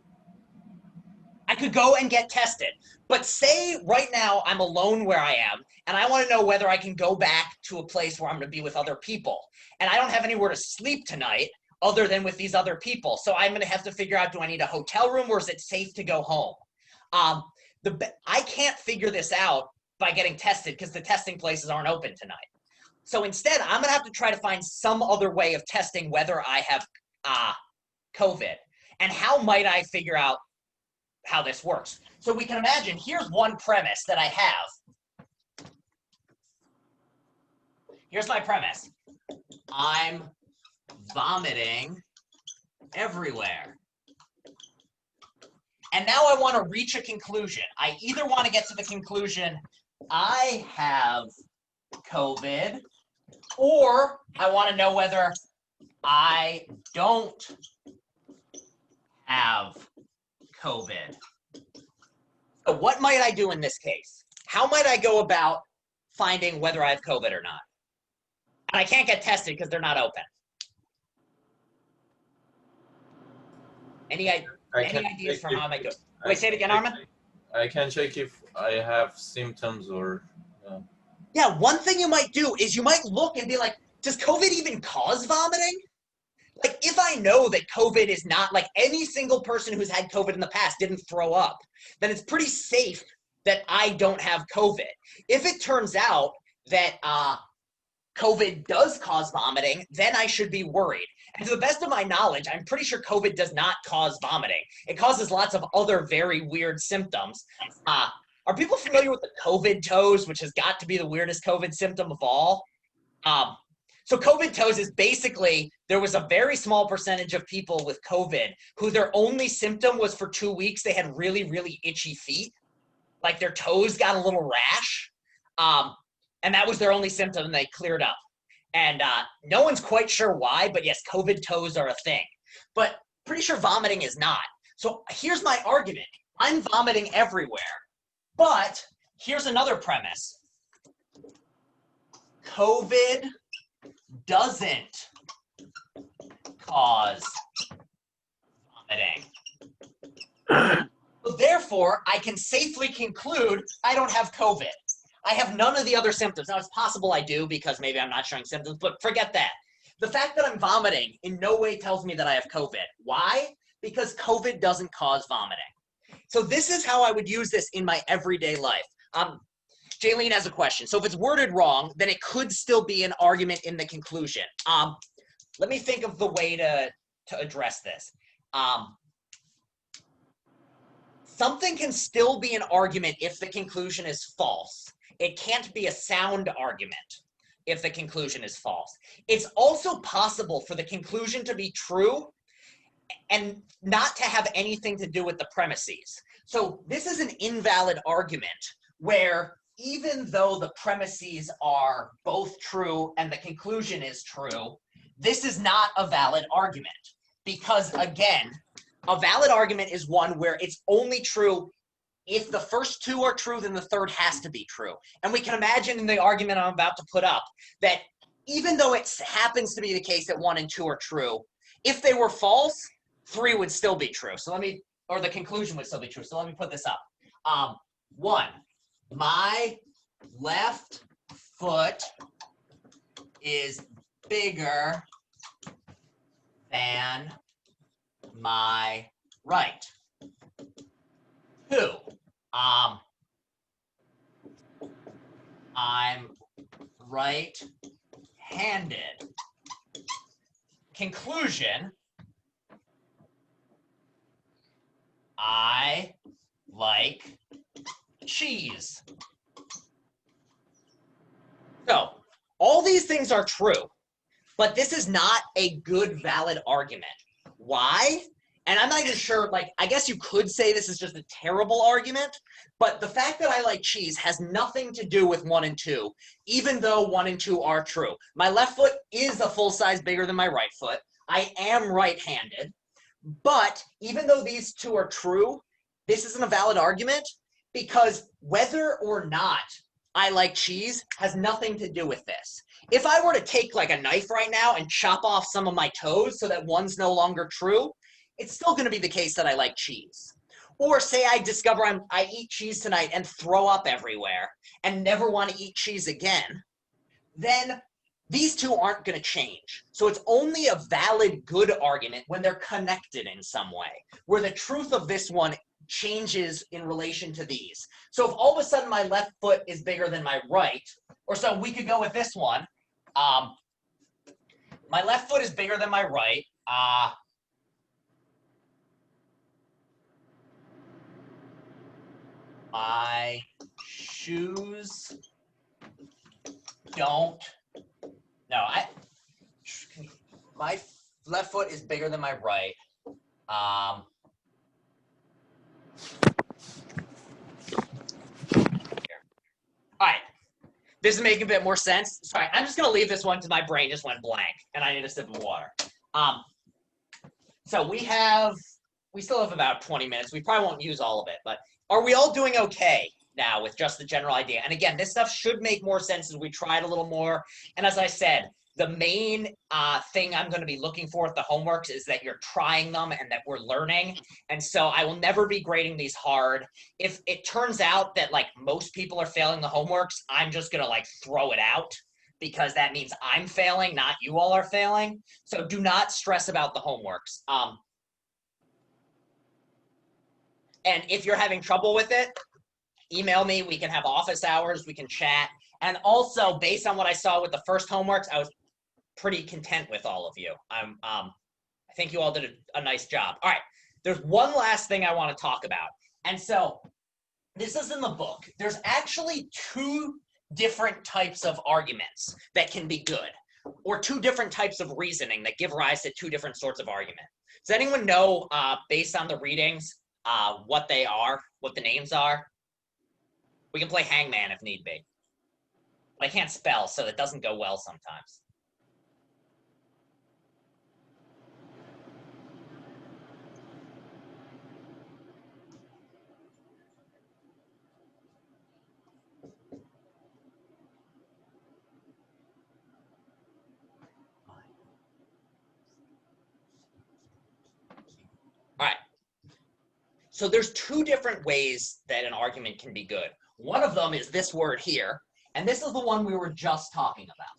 I could go and get tested. But say right now I'm alone where I am, and I want to know whether I can go back to a place where I'm going to be with other people. And I don't have anywhere to sleep tonight other than with these other people. So I'm going to have to figure out, do I need a hotel room or is it safe to go home? I can't figure this out by getting tested because the testing places aren't open tonight. So instead, I'm going to have to try to find some other way of testing whether I have COVID. And how might I figure out how this works? So we can imagine, here's one premise that I have. Here's my premise. I'm vomiting everywhere. And now I want to reach a conclusion. I either want to get to the conclusion, I have COVID, or I want to know whether I don't have COVID. So what might I do in this case? How might I go about finding whether I have COVID or not? And I can't get tested because they're not open. Any ideas for how I might do it? Wait, say it again, Armin? I can check if I have symptoms or... Yeah, one thing you might do is you might look and be like, does COVID even cause vomiting? Like, if I know that COVID is not, like, any single person who's had COVID in the past didn't throw up, then it's pretty safe that I don't have COVID. If it turns out that COVID does cause vomiting, then I should be worried. And to the best of my knowledge, I'm pretty sure COVID does not cause vomiting. It causes lots of other very weird symptoms. Are people familiar with the COVID toes, which has got to be the weirdest COVID symptom of all? So COVID toes is basically, there was a very small percentage of people with COVID who their only symptom was for 2 weeks, they had really, really itchy feet. Like their toes got a little rash. And that was their only symptom and they cleared up. And no one's quite sure why, but yes, COVID toes are a thing. But pretty sure vomiting is not. So here's my argument. I'm vomiting everywhere. But here's another premise. COVID doesn't cause vomiting. So therefore, I can safely conclude I don't have COVID. I have none of the other symptoms. Now, it's possible I do because maybe I'm not showing symptoms, but forget that. The fact that I'm vomiting in no way tells me that I have COVID. Why? Because COVID doesn't cause vomiting. So this is how I would use this in my everyday life. Jaylene has a question. So if it's worded wrong, then it could still be an argument in the conclusion. Let me think of the way to address this. something can still be an argument if the conclusion is false. It can't be a sound argument if the conclusion is false. It's also possible for the conclusion to be true and not to have anything to do with the premises. So this is an invalid argument where even though the premises are both true and the conclusion is true, this is not a valid argument. Because again, a valid argument is one where it's only true if the first two are true, then the third has to be true. And we can imagine in the argument I'm about to put up that even though it happens to be the case that 1 and 2 are true, if they were false, 3 would still be true. So or the conclusion would still be true. So let me put this up. 1, my left foot is bigger than my right. 2, I'm right-handed. Conclusion, I like cheese. So, all these things are true, but this is not a good, valid argument. Why? And I'm not even sure, like, I guess you could say this is just a terrible argument, but the fact that I like cheese has nothing to do with 1 and 2, even though 1 and 2 are true. My left foot is a full size bigger than my right foot. I am right-handed, but even though these two are true, this isn't a valid argument because whether or not I like cheese has nothing to do with this. If I were to take like a knife right now and chop off some of my toes so that one's no longer true, it's still going to be the case that I like cheese. Or say I discover I eat cheese tonight and throw up everywhere and never want to eat cheese again, then these two aren't going to change. So it's only a valid good argument when they're connected in some way, where the truth of this one changes in relation to these. So if all of a sudden my left foot is bigger than my right, or so we could go with this one. My left foot is bigger than my right. My shoes don't. No, my left foot is bigger than my right. All right. This is making a bit more sense. Sorry, I'm just going to leave this one because my brain just went blank and I need a sip of water. So we still have about 20 minutes. We probably won't use all of it, but are we all doing okay now with just the general idea? And again, this stuff should make more sense as we try it a little more. And as I said, the main thing I'm going to be looking for at the homeworks is that you're trying them and that we're learning. And so I will never be grading these hard. If it turns out that like most people are failing the homeworks, I'm just going to like throw it out because that means I'm failing, not you all are failing. So do not stress about the homeworks. And if you're having trouble with it, email me. We can have office hours. We can chat. And also, based on what I saw with the first homeworks, I was pretty content with all of you. I think you all did a nice job. All right, there's one last thing I want to talk about. And so this is in the book. There's actually 2 different types of arguments that can be good, or 2 different types of reasoning that give rise to 2 different sorts of argument. Does anyone know, based on the readings, what they are, what the names are? We can play hangman if need be. But I can't spell, so it doesn't go well sometimes. All right. So there's 2 different ways that an argument can be good. One of them is this word here, and this is the one we were just talking about.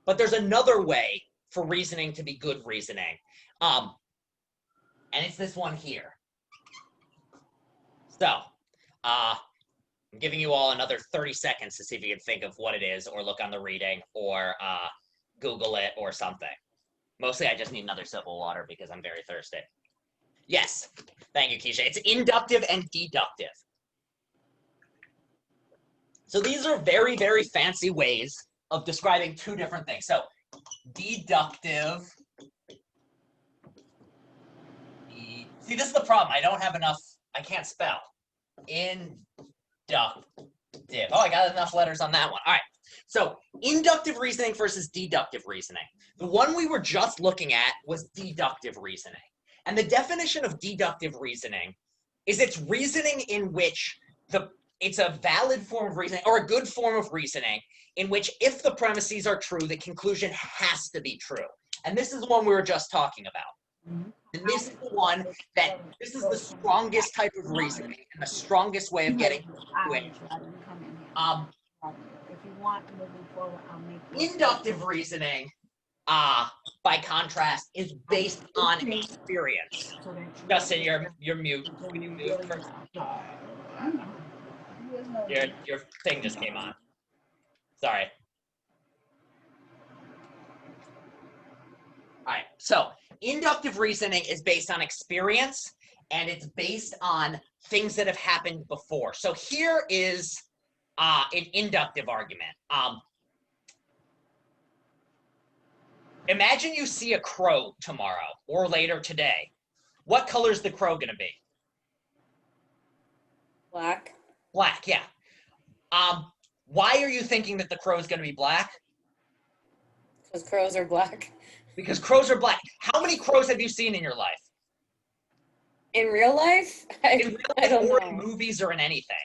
But there's another way for reasoning to be good reasoning, and it's this one here. So I'm giving you all another 30 seconds to see if you can think of what it is, or look on the reading, or Google it, or something. Mostly I just need another sip of water because I'm very thirsty. Yes. Thank you, Keisha. It's inductive and deductive. So these are very, very fancy ways of describing two different things. So deductive. See, this is the problem. I don't have enough. I can't spell. Inductive. Oh, I got enough letters on that one. All right. So inductive reasoning versus deductive reasoning. The one we were just looking at was deductive reasoning. And the definition of deductive reasoning is it's reasoning in which it's a valid form of reasoning or a good form of reasoning in which if the premises are true, the conclusion has to be true. And this is the one we were just talking about. And this is the one that, this is the strongest type of reasoning and the strongest way of getting to it. Inductive reasoning, by contrast, is based on experience. Justin, you're mute. Can you mute first? Your thing just came on. Sorry. All right, so inductive reasoning is based on experience, and it's based on things that have happened before. So here is an inductive argument. Imagine you see a crow tomorrow or later today. What color is the crow going to be? Black. Black, yeah. Why are you thinking that the crow is going to be black? Because crows are black. Because crows are black. How many crows have you seen in your life? In real life? In real I life don't or know. in movies or in anything?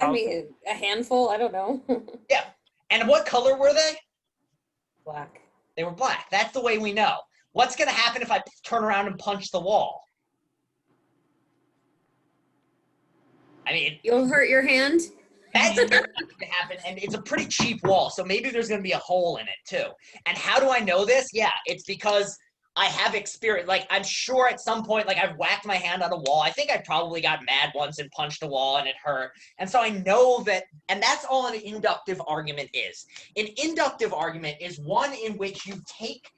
I mean, a handful? I don't know. Yeah. And what color were they? Black. They were black. That's the way we know. What's going to happen if I turn around and punch the wall? I mean, You'll hurt your hand? that's going to happen, and it's a pretty cheap wall, so maybe there's going to be a hole in it too. And how do I know this? Yeah, it's because I have experience. Like, I'm sure at some point, like, I've whacked my hand on a wall. I think I probably got mad once and punched a wall and it hurt. And so I know that, and that's all an inductive argument is. An inductive argument is one in which you take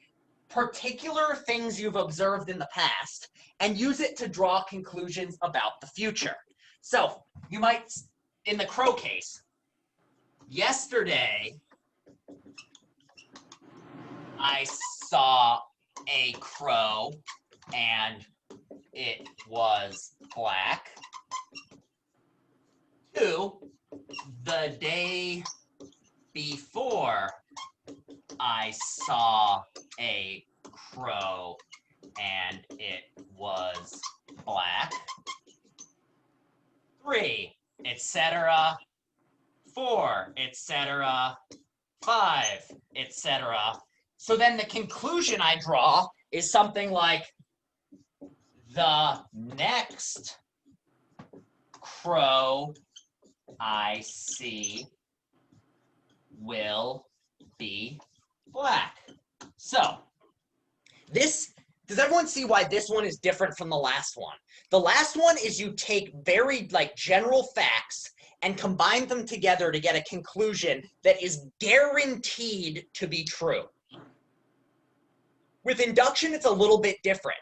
particular things you've observed in the past and use it to draw conclusions about the future. So you might, in the crow case, yesterday I saw a crow and it was black. 2, the day before I saw a crow and it was black. 3, etc. 4, etc. 5, etc. So then the conclusion I draw is something like the next crow I see will be black. So this, does everyone see why this one is different from the last one? The last one is you take very general facts and combine them together to get a conclusion that is guaranteed to be true. With induction, it's a little bit different.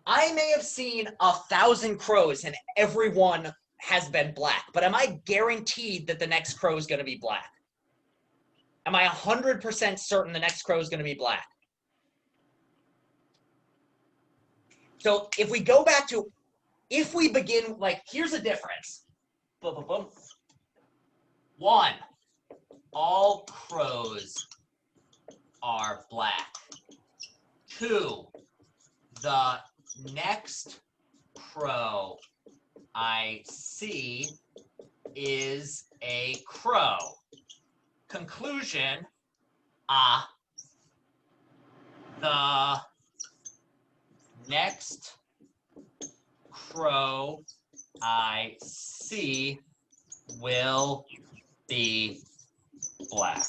I may have seen 1,000 crows and every one has been black, but am I guaranteed that the next crow is going to be black? Am I 100% certain the next crow is going to be black? So if we go back to, if we begin, here's a difference. Boom, boom, boom. 1, all crows are black. 2, the next crow I see is a crow. Conclusion, the next crow I see will be black.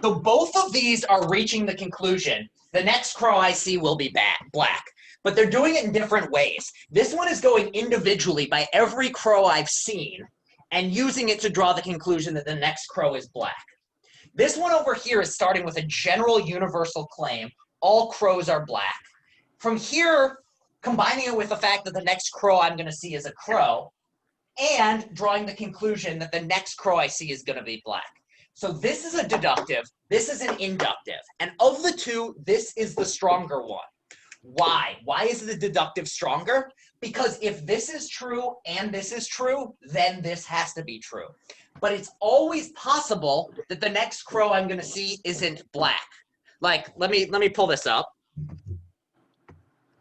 So both of these are reaching the conclusion, the next crow I see will be black. But they're doing it in different ways. This one is going individually by every crow I've seen and using it to draw the conclusion that the next crow is black. This one over here is starting with a general universal claim. All crows are black. From here, combining it with the fact that the next crow I'm going to see is a crow, and drawing the conclusion that the next crow I see is going to be black. So this is a deductive, this is an inductive. And of the two, this is the stronger one. Why? Why is the deductive stronger? Because if this is true and this is true, then this has to be true. But it's always possible that the next crow I'm going to see isn't black. Like, let me pull this up.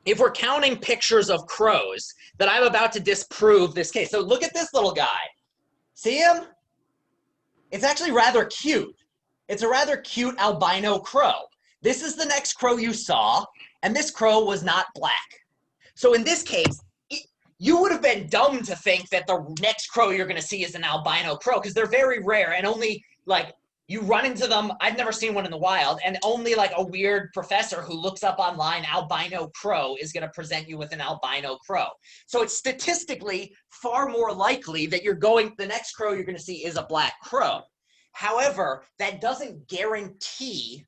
If we're counting pictures of crows, that I'm about to disprove this case. So look at this little guy. See him? It's actually rather cute. It's a rather cute albino crow. This is the next crow you saw, and this crow was not black. So in this case, you would have been dumb to think that the next crow you're going to see is an albino crow, because they're very rare, and only, like, you run into them. I've never seen one in the wild, and only like a weird professor who looks up online albino crow is going to present you with an albino crow. So it's statistically far more likely that the next crow you're going to see is a black crow. However, that doesn't guarantee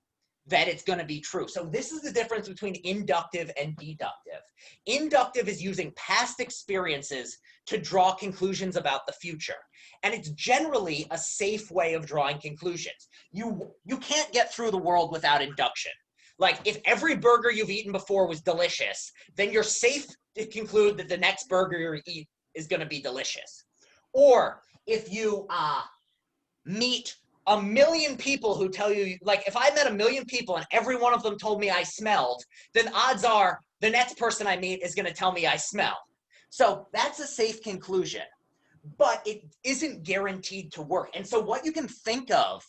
that it's going to be true. So this is the difference between inductive and deductive. Inductive is using past experiences to draw conclusions about the future. And it's generally a safe way of drawing conclusions. You can't get through the world without induction. Like, if every burger you've eaten before was delicious, then you're safe to conclude that the next burger you eat is going to be delicious. Or if you meet a million people who tell you, like, if I met a million people and every one of them told me I smelled, then odds are the next person I meet is going to tell me I smell. So that's a safe conclusion, but it isn't guaranteed to work. And so what you can think of,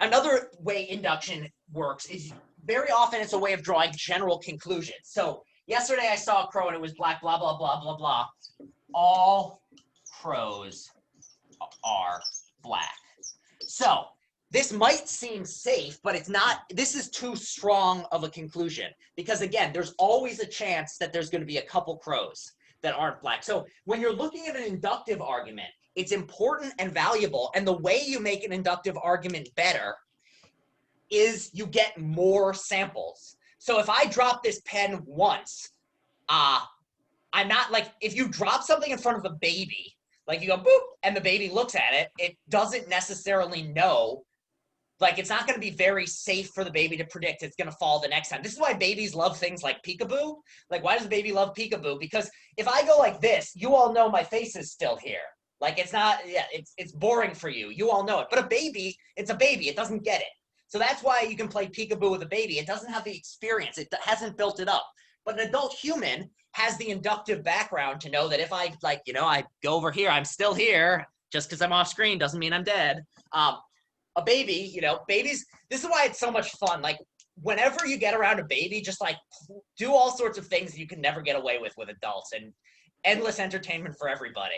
another way induction works is very often it's a way of drawing general conclusions. So yesterday I saw a crow and it was black, blah, blah, blah, blah, blah. All crows are black. So this might seem safe, but it's not. This is too strong of a conclusion because, again, there's always a chance that there's going to be a couple crows that aren't black. So when you're looking at an inductive argument, it's important and valuable. And the way you make an inductive argument better is you get more samples. So if I drop this pen once, I'm not, like, if you drop something in front of a baby, like you go boop, and the baby looks at it, it doesn't necessarily know. Like, it's not going to be very safe for the baby to predict it's going to fall the next time. This is why babies love things like peekaboo. Like, why does the baby love peekaboo? Because if I go like this, you all know my face is still here. Like, it's not, yeah, it's boring for you. You all know it. But a baby, it's a baby. It doesn't get it. So that's why you can play peekaboo with a baby. It doesn't have the experience. It hasn't built it up. But an adult human has the inductive background to know that if I, like, you know, I go over here, I'm still here. Just because I'm off screen doesn't mean I'm dead. A baby, you know, babies, this is why it's so much fun. Like, whenever you get around a baby, just like do all sorts of things you can never get away with adults, and endless entertainment for everybody.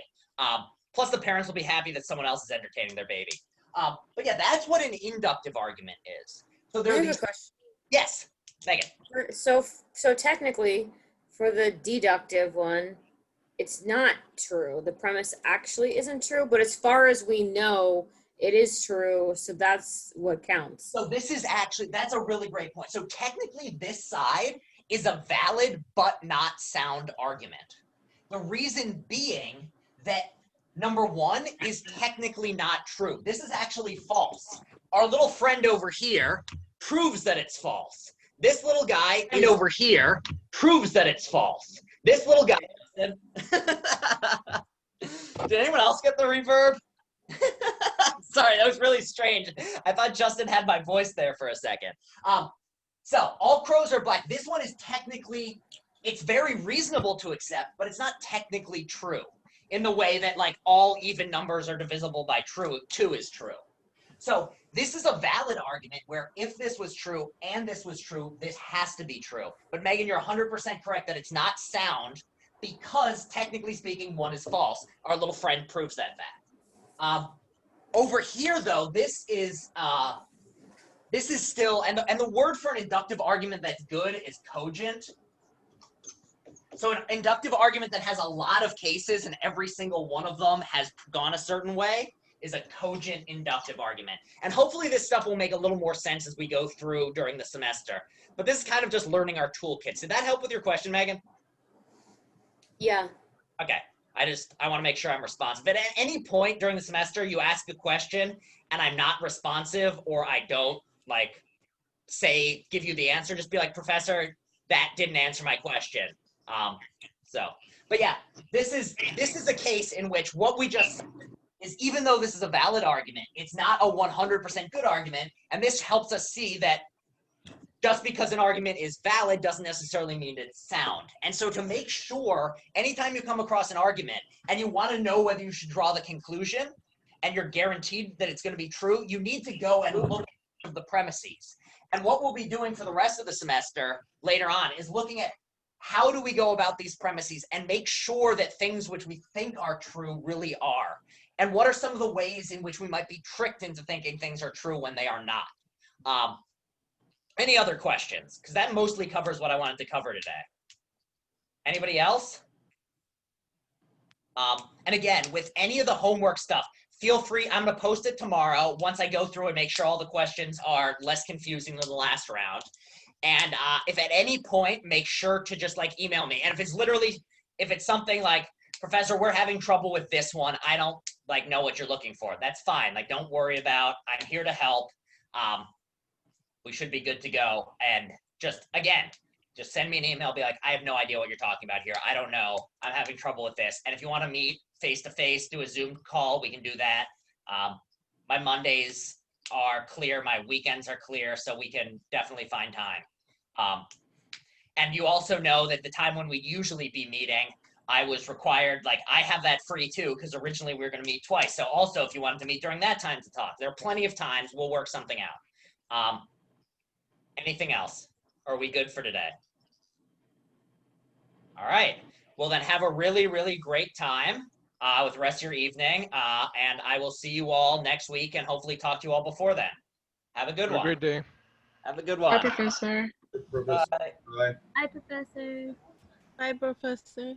Plus the parents will be happy that someone else is entertaining their baby. But yeah, that's what an inductive argument is. So there are these, a question. yes, Megan. So technically, for the deductive one, it's not true. The premise actually isn't true, but as far as we know, it is true, so that's what counts. So this is actually, that's a really great point. So technically this side is a valid but not sound argument. The reason being that number one is technically not true. This is actually false. Our little friend over here proves that it's false. This little guy over here proves that it's false. This little guy, did anyone else get the reverb? Sorry, that was really strange. I thought Justin had my voice there for a second. So all crows are black. This one is technically, it's very reasonable to accept, but it's not technically true in the way that, like, all even numbers are divisible by 2 is true. So this is a valid argument where if this was true and this was true, this has to be true. But Megan, you're 100% correct that it's not sound because technically speaking, one is false. Our little friend proves that fact. Over here, though, this is still, and the word for an inductive argument that's good is cogent. So an inductive argument that has a lot of cases and every single one of them has gone a certain way is a cogent inductive argument. And hopefully this stuff will make a little more sense as we go through during the semester. But this is kind of just learning our toolkits. Did that help with your question, Megan? Yeah. Okay. I want to make sure I'm responsive. But at any point during the semester, you ask a question and I'm not responsive, or I don't like give you the answer, just be like, Professor, that didn't answer my question. But yeah, this is a case in which what we just said is, even though this is a valid argument, it's not a 100% good argument. And this helps us see that just because an argument is valid doesn't necessarily mean it's sound. And so to make sure, anytime you come across an argument and you want to know whether you should draw the conclusion and you're guaranteed that it's going to be true, you need to go and look at the premises. And what we'll be doing for the rest of the semester later on is looking at how do we go about these premises and make sure that things which we think are true really are. And what are some of the ways in which we might be tricked into thinking things are true when they are not? Any other questions? Because that mostly covers what I wanted to cover today. Anybody else? And again, with any of the homework stuff, feel free. I'm going to post it tomorrow once I go through and make sure all the questions are less confusing than the last round. And if at any point, make sure to just like email me. And if it's something like, Professor, we're having trouble with this one, I don't like know what you're looking for, that's fine. Like, don't worry about, I'm here to help. We should be good to go. And just send me an email, be like, I have no idea what you're talking about here. I don't know. I'm having trouble with this. And if you want to meet face-to-face, do a Zoom call, we can do that. My Mondays are clear. My weekends are clear, so we can definitely find time. And you also know that the time when we usually be meeting, I was required, like, I have that free too, because originally we were going to meet twice. So also, if you wanted to meet during that time to talk, there are plenty of times. We'll work something out. Anything else? Or are we good for today? All right. Well, then have a really, really great time with the rest of your evening. And I will see you all next week and hopefully talk to you all before then. Have a good one. Have a great day. Have a good Bye, one. Professor. Professor. Bye. Bye. Hi, Professor. Bye, Professor.